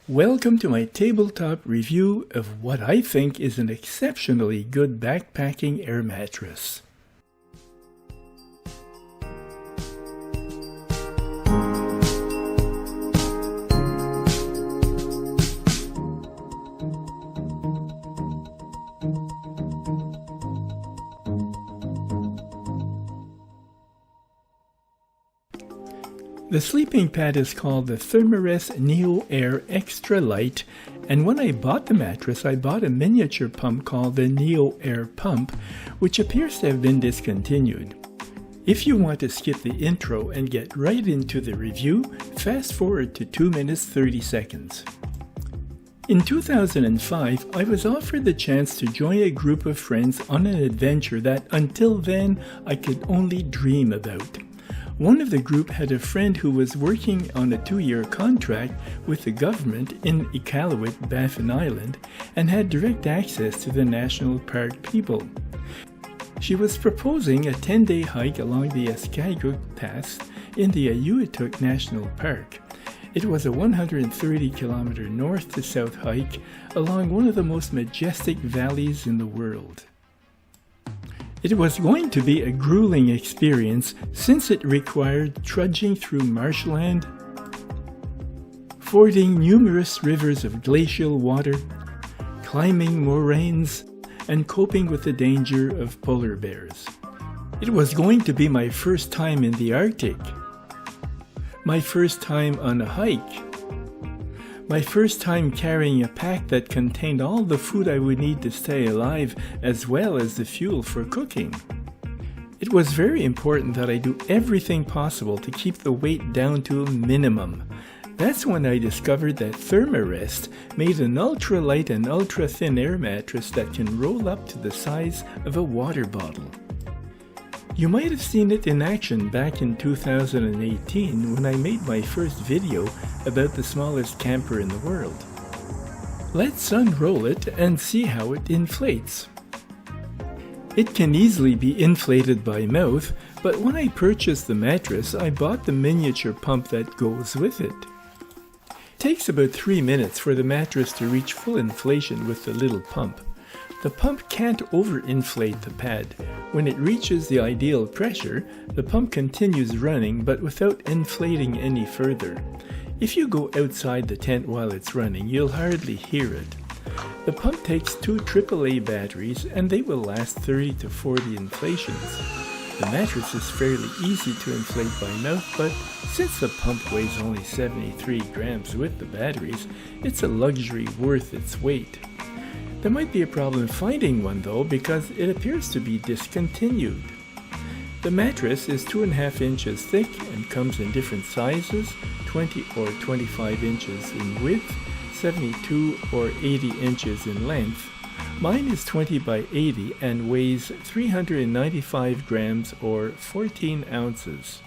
Welcome to my tabletop review of what I think is an exceptionally good backpacking air mattress. The sleeping pad is called the Mattress Neo Air Extra Light, and when I bought the mattress, I bought a miniature pump called the Neo Air Pump, which appears to have been discontinued. If you want to skip the intro and get right into the review, fast forward to 2 minutes 30 seconds. In 2005, I was offered the chance to join a group of friends on an adventure that until then I could only dream about. One of the group had a friend who was working on a 2-year contract with the government in Iqaluit, Baffin Island, and had direct access to the national park people. She was proposing a 10-day hike along the Escargot Pass in the Ayuituk National Park. It was a 130-kilometer north-to-south hike along one of the most majestic valleys in the world. It was going to be a grueling experience since it required trudging through marshland, fording numerous rivers of glacial water, climbing moraines, and coping with the danger of polar bears. It was going to be my first time in the Arctic, my first time on a hike, my first time carrying a pack that contained all the food I would need to stay alive, as well as the fuel for cooking. It was very important that I do everything possible to keep the weight down to a minimum. That's when I discovered that Thermarest made an ultra-light and ultra-thin air mattress that can roll up to the size of a water bottle. You might have seen it in action back in 2018 when I made my first video about the smallest camper in the world. Let's unroll it and see how it inflates. It can easily be inflated by mouth, but when I purchased the mattress, I bought the miniature pump that goes with it. It takes about 3 minutes for the mattress to reach full inflation with the little pump. The pump can't overinflate the pad. When it reaches the ideal pressure, the pump continues running but without inflating any further. If you go outside the tent while it's running, you'll hardly hear it. The pump takes 2 AAA batteries and they will last 30 to 40 inflations. The mattress is fairly easy to inflate by mouth, but since the pump weighs only 73 grams with the batteries, it's a luxury worth its weight. There might be a problem finding one though, because it appears to be discontinued. The mattress is 2.5 inches thick and comes in different sizes, 20 or 25 inches in width, 72 or 80 inches in length. Mine is 20 by 80 and weighs 395 grams or 14 ounces.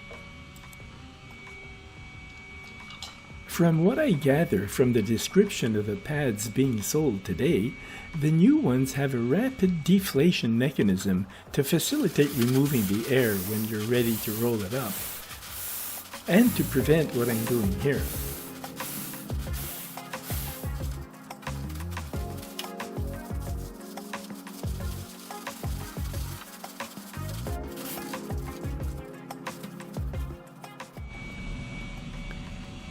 From what I gather from the description of the pads being sold today, the new ones have a rapid deflation mechanism to facilitate removing the air when you're ready to roll it up, and to prevent what I'm doing here.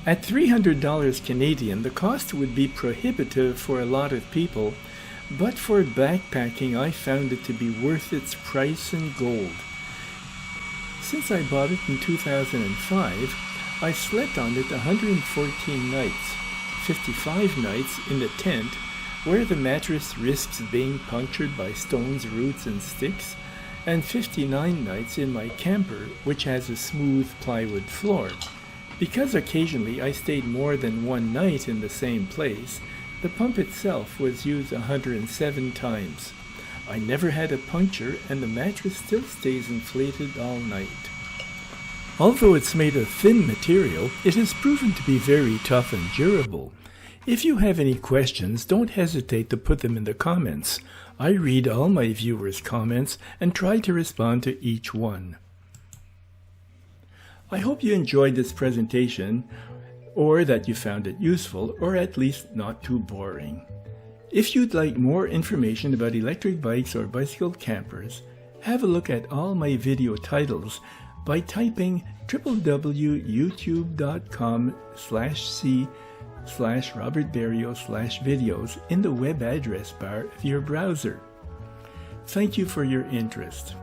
At $300 Canadian, the cost would be prohibitive for a lot of people, but for backpacking I found it to be worth its price in gold. Since I bought it in 2005, I slept on it 114 nights, 55 nights in the tent, where the mattress risks being punctured by stones, roots, and sticks, and 59 nights in my camper, which has a smooth plywood floor. Because occasionally I stayed more than one night in the same place, the pump itself was used 107 times. I never had a puncture and the mattress still stays inflated all night. Although it's made of thin material, it has proven to be very tough and durable. If you have any questions, don't hesitate to put them in the comments. I read all my viewers' comments and try to respond to each one. I hope you enjoyed this presentation. or that you found it useful or at least not too boring. If you'd like more information about electric bikes or bicycle campers, have a look at all my video titles by typing www.youtube.com/c/robertberrio/videos in the web address bar of your browser. Thank you for your interest.